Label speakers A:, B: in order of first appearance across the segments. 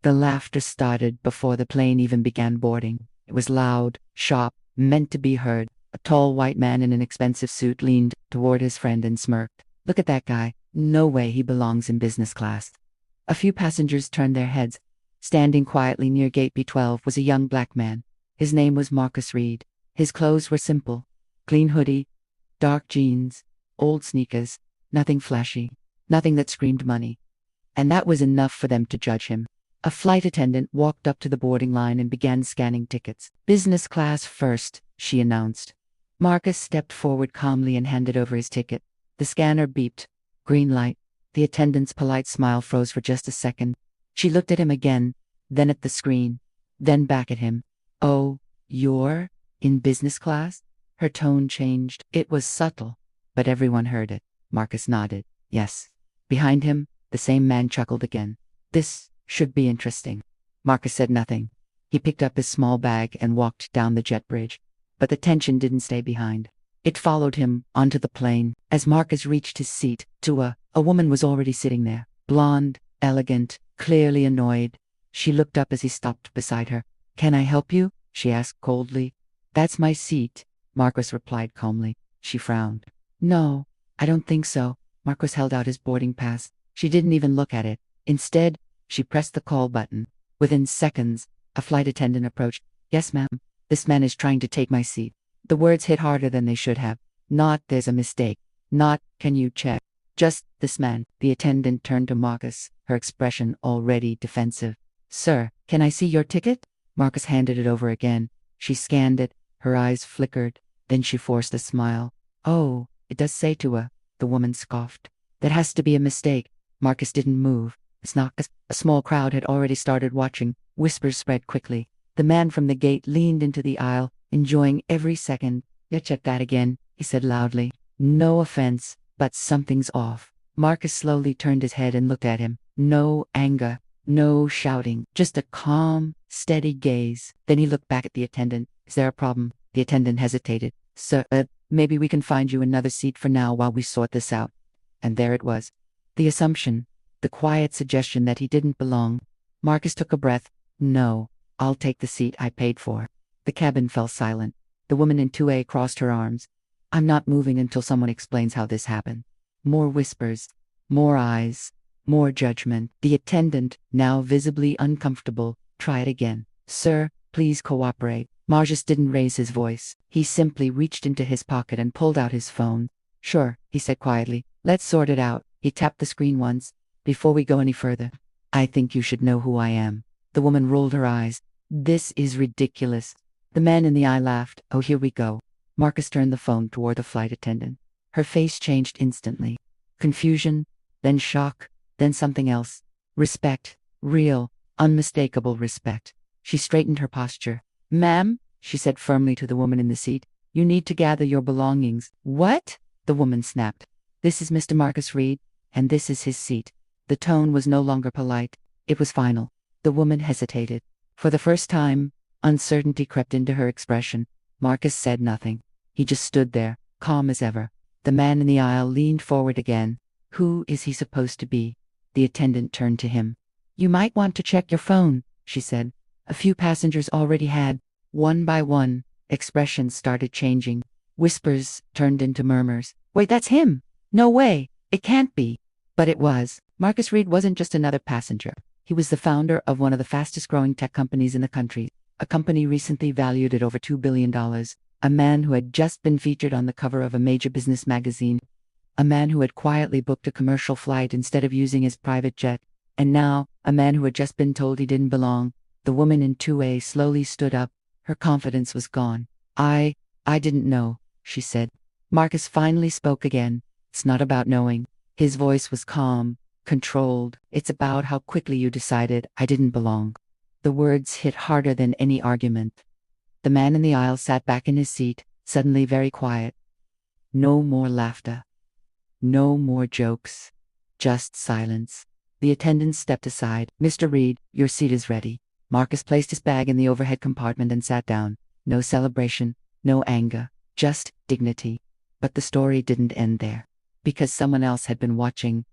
A: The laughter started before the plane even began boarding. It was loud, sharp, meant to be heard. A tall white man in an expensive suit leaned toward his friend and smirked. "Look at that guy. No way he belongs in business class." A few passengers turned their heads. Standing quietly near gate B12 was a young black man. His name was Marcus Reed. His clothes were simple. Clean hoodie, dark jeans, old sneakers, nothing flashy, nothing that screamed money. And that was enough for them to judge him. A flight attendant walked up to the boarding line and began scanning tickets. "Business class first," she announced. Marcus stepped forward calmly and handed over his ticket. The scanner beeped. Green light. The attendant's polite smile froze for just a second. She looked at him again, then at the screen, then back at him. "Oh, you're in business class?" Her tone changed. It was subtle, but everyone heard it. Marcus nodded. "Yes." Behind him, the same man chuckled again. "This should be interesting." Marcus said nothing. He picked up his small bag and walked down the jet bridge. But the tension didn't stay behind. It followed him onto the plane. As Marcus reached his seat, a woman was already sitting there. Blonde, elegant, clearly annoyed. She looked up as he stopped beside her. "Can I help you?" she asked coldly. "That's my seat," Marcus replied calmly. She frowned. "No, I don't think so." Marcus held out his boarding pass. She didn't even look at it. Instead, she pressed the call button. Within seconds, a flight attendant approached. "Yes, ma'am. This man is trying to take my seat." The words hit harder than they should have. Not "there's a mistake." Not "can you check." Just "this man." The attendant turned to Marcus, her expression already defensive. "Sir, can I see your ticket?" Marcus handed it over again. She scanned it. Her eyes flickered. Then she forced a smile. "Oh, it does say Tua," the woman scoffed. "That has to be a mistake." Marcus didn't move. It's not. A small crowd had already started watching. Whispers spread quickly. The man from the gate leaned into the aisle, enjoying every second. "Yeah, check that again," he said loudly. "No offense, but something's off." Marcus slowly turned his head and looked at him. No anger, no shouting, just a calm, steady gaze. Then he looked back at the attendant. "Is there a problem?" The attendant hesitated. "Sir, maybe we can find you another seat for now while we sort this out." And there it was. The assumption, the quiet suggestion that he didn't belong. Marcus took a breath. "No, I'll take the seat I paid for." The cabin fell silent. The woman in 2A crossed her arms. "I'm not moving until someone explains how this happened." More whispers, more eyes, more judgment. The attendant, now visibly uncomfortable, tried again. "Sir, please cooperate." Marcus didn't raise his voice. He simply reached into his pocket and pulled out his phone. "Sure," he said quietly. "Let's sort it out." He tapped the screen once. "Before we go any further, I think you should know who I am." The woman rolled her eyes. "This is ridiculous." The man in the eye laughed. "Oh, here we go." Marcus turned the phone toward the flight attendant. Her face changed instantly. Confusion, then shock, then something else. Respect. Real, unmistakable respect. She straightened her posture. "Ma'am," she said firmly to the woman in the seat, "you need to gather your belongings." "What?" the woman snapped. "This is Mr. Marcus Reed, and this is his seat." The tone was no longer polite. It was final. The woman hesitated. For the first time, uncertainty crept into her expression. Marcus said nothing. He just stood there, calm as ever. The man in the aisle leaned forward again. "Who is he supposed to be?" The attendant turned to him. "You might want to check your phone," she said. A few passengers already had. One by one, expressions started changing. Whispers turned into murmurs. "Wait, that's him! No way! It can't be!" But it was. Marcus Reed wasn't just another passenger. He was the founder of one of the fastest growing tech companies in the country, a company recently valued at over $2 billion, a man who had just been featured on the cover of a major business magazine, a man who had quietly booked a commercial flight instead of using his private jet, and now a man who had just been told he didn't belong. The woman in 2A slowly stood up. Her confidence was gone. I didn't know," she said. Marcus finally spoke again. "It's not about knowing." His voice was calm, controlled. "It's about how quickly you decided I didn't belong." The words hit harder than any argument. The man in the aisle sat back in his seat, suddenly very quiet. No more laughter. No more jokes. Just silence. The attendant stepped aside. "Mr. Reed, your seat is ready." Marcus placed his bag in the overhead compartment and sat down. No celebration, no anger, just dignity. But the story didn't end there. Because someone else had been watching,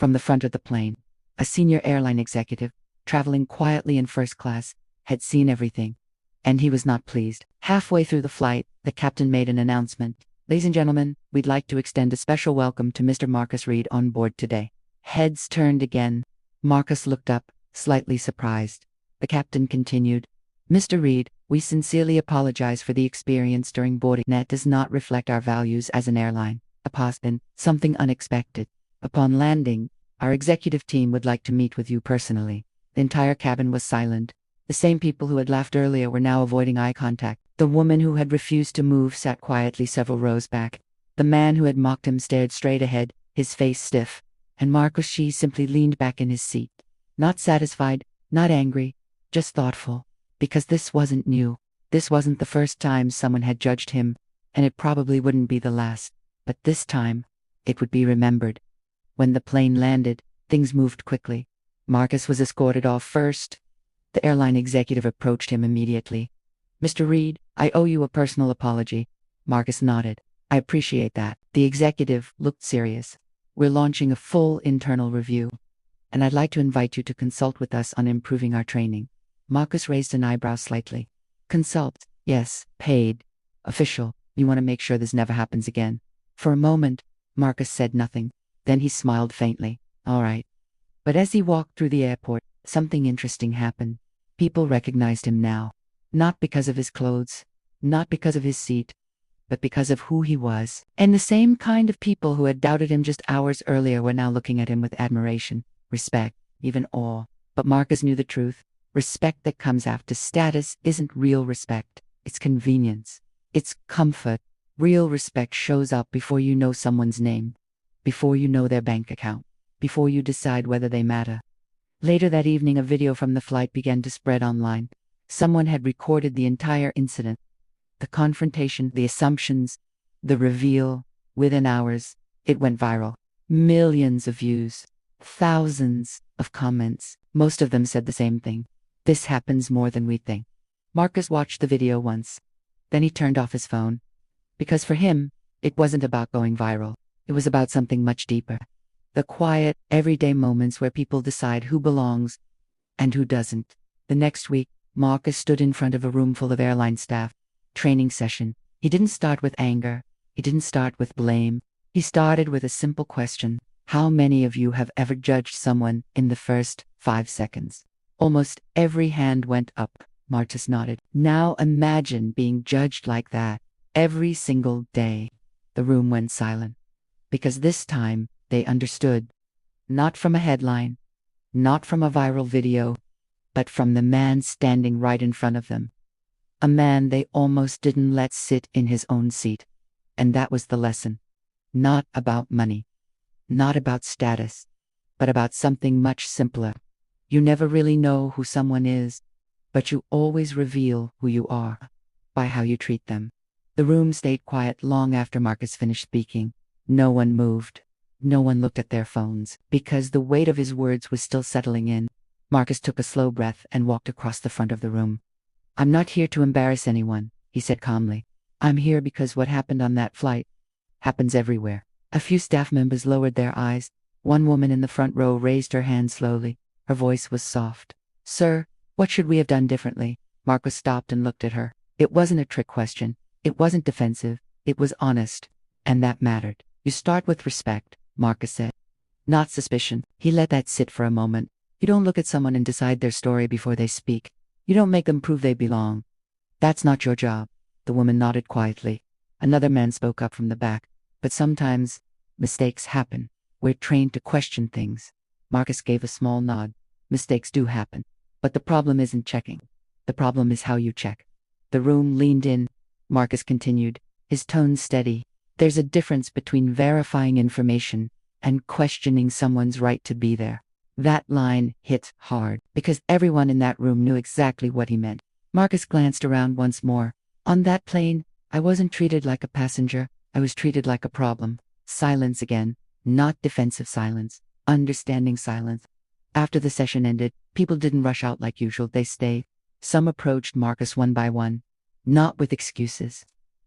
A: from the front of the plane. A senior airline executive, traveling quietly in first class, had seen everything. And he was not pleased. Halfway through the flight, the captain made an announcement. Ladies and gentlemen, we'd like to extend a special welcome to Mr. Marcus Reed on board today. Heads turned again. Marcus looked up, slightly surprised. The captain continued, Mr. Reed, we sincerely apologize for the experience during boarding. That does not reflect our values as an airline. Something unexpected. Upon landing, our executive team would like to meet with you personally. The entire cabin was silent. The same people who had laughed earlier were now avoiding eye contact. The woman who had refused to move sat quietly several rows back. The man who had mocked him stared straight ahead, his face stiff. And Marcus She simply leaned back in his seat. Not satisfied, not angry, just thoughtful. Because this wasn't new. This wasn't the first time someone had judged him, and it probably wouldn't be the last. But this time, it would be remembered. When the plane landed, things moved quickly. Marcus was escorted off first. The airline executive approached him immediately. Mr. Reed, I owe you a personal apology. Marcus nodded. I appreciate that. The executive looked serious. We're launching a full internal review, and I'd like to invite you to consult with us on improving our training. Marcus raised an eyebrow slightly. Consult? Yes, paid. Official. You want to make sure this never happens again. For a moment, Marcus said nothing. Then he smiled faintly. All right. But as he walked through the airport, something interesting happened. People recognized him now. Not because of his clothes, not because of his seat, but because of who he was. And the same kind of people who had doubted him just hours earlier were now looking at him with admiration, respect, even awe. But Marcus knew the truth. Respect that comes after status isn't real respect. It's convenience. It's comfort. Real respect shows up before you know someone's name, before you know their bank account, before you decide whether they matter. Later that evening, a video from the flight began to spread online. Someone had recorded the entire incident. The confrontation, the assumptions, the reveal. Within hours, it went viral. Millions of views, thousands of comments. Most of them said the same thing. This happens more than we think. Marcus watched the video once. Then he turned off his phone. Because for him, it wasn't about going viral. It was about something much deeper. The quiet, everyday moments where people decide who belongs and who doesn't. The next week, Marcus stood in front of a room full of airline staff. Training session. He didn't start with anger. He didn't start with blame. He started with a simple question. How many of you have ever judged someone in the first 5 seconds? Almost every hand went up. Marcus nodded. Now imagine being judged like that every single day. The room went silent. Because this time, they understood. Not from a headline, not from a viral video, but from the man standing right in front of them. A man they almost didn't let sit in his own seat. And that was the lesson. Not about money, not about status, but about something much simpler. You never really know who someone is, but you always reveal who you are by how you treat them. The room stayed quiet long after Marcus finished speaking. No one moved. No one looked at their phones, because the weight of his words was still settling in. Marcus took a slow breath and walked across the front of the room. I'm not here to embarrass anyone, he said calmly. I'm here because what happened on that flight happens everywhere. A few staff members lowered their eyes. One woman in the front row raised her hand slowly. Her voice was soft. Sir, what should we have done differently? Marcus stopped and looked at her. It wasn't a trick question. It wasn't defensive. It was honest. And that mattered. You start with respect, Marcus said. Not suspicion. He let that sit for a moment. You don't look at someone and decide their story before they speak. You don't make them prove they belong. That's not your job. The woman nodded quietly. Another man spoke up from the back. But sometimes, mistakes happen. We're trained to question things. Marcus gave a small nod. Mistakes do happen. But the problem isn't checking. The problem is how you check. The room leaned in. Marcus continued, his tone steady. There's a difference between verifying information and questioning someone's right to be there. That line hit hard, because everyone in that room knew exactly what he meant. Marcus glanced around once more. On that plane, I wasn't treated like a passenger. I was treated like a problem. Silence again. Not defensive silence. Understanding silence. After the session ended, people didn't rush out like usual. They stayed. Some approached Marcus one by one. Not with excuses.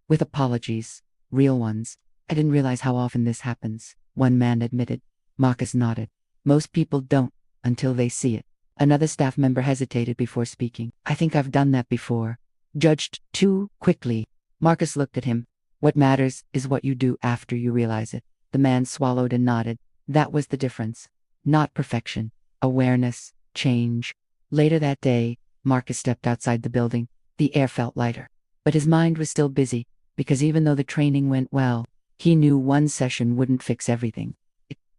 A: With apologies. Real ones. I didn't realize how often this happens, one man admitted. Marcus nodded. Most people don't, until they see it. Another staff member hesitated before speaking. I think I've done that before. Judged too quickly. Marcus looked at him. What matters is what you do after you realize it. The man swallowed and nodded. That was the difference. Not perfection. Awareness. Change. Later that day, Marcus stepped outside the building. The air felt lighter. But his mind was still busy, because even though the training went well, he knew one session wouldn't fix everything.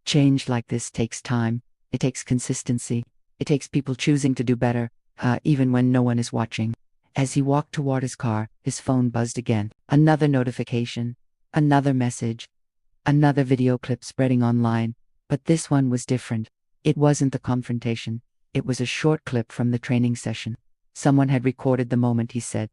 A: Change like this takes time. It takes consistency. It takes people choosing to do better, even when no one is watching. As he walked toward his car, his phone buzzed again. Another notification. Another message. Another video clip spreading online. But this one was different. It wasn't the confrontation. It was a short clip from the training session. Someone had recorded the moment he said,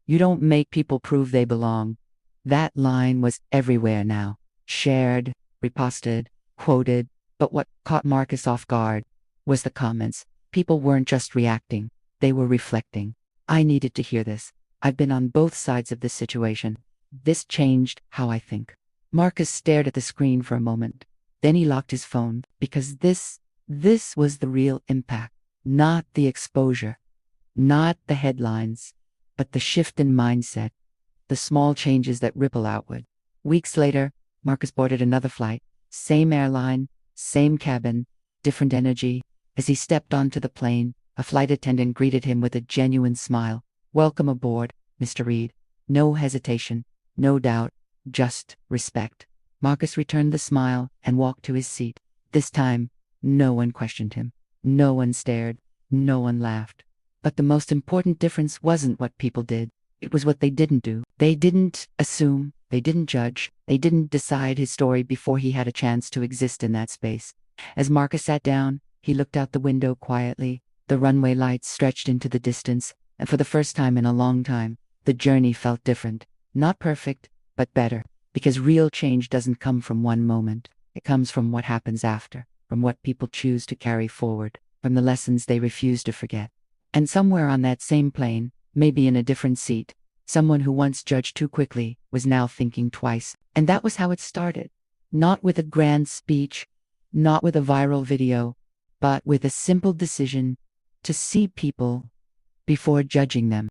A: "You don't make people prove they belong." That line was everywhere now. Shared, reposted, quoted. But what caught Marcus off guard was the comments. People weren't just reacting. They were reflecting. I needed to hear this. I've been on both sides of this situation. This changed how I think. Marcus stared at the screen for a moment. Then he locked his phone, because this was the real impact. Not the exposure. Not the headlines. But the shift in mindset. The small changes that ripple outward. Weeks later, Marcus boarded another flight. Same airline, same cabin, different energy. As he stepped onto the plane, a flight attendant greeted him with a genuine smile. "Welcome aboard, Mr. Reed." No hesitation, no doubt, just respect. Marcus returned the smile and walked to his seat. This time, no one questioned him. No one stared. No one laughed. But the most important difference wasn't what people did. It was what they didn't do. They didn't assume. They didn't judge. They didn't decide his story before he had a chance to exist in that space. As Marcus sat down, he looked out the window quietly. The runway lights stretched into the distance, and for the first time in a long time, the journey felt different. Not perfect, but better. Because real change doesn't come from one moment. It comes from what happens after, from what people choose to carry forward, from the lessons they refuse to forget. And somewhere on that same plane, maybe in a different seat, someone who once judged too quickly was now thinking twice. And that was how it started. Not with a grand speech, not with a viral video, but with a simple decision to see people before judging them.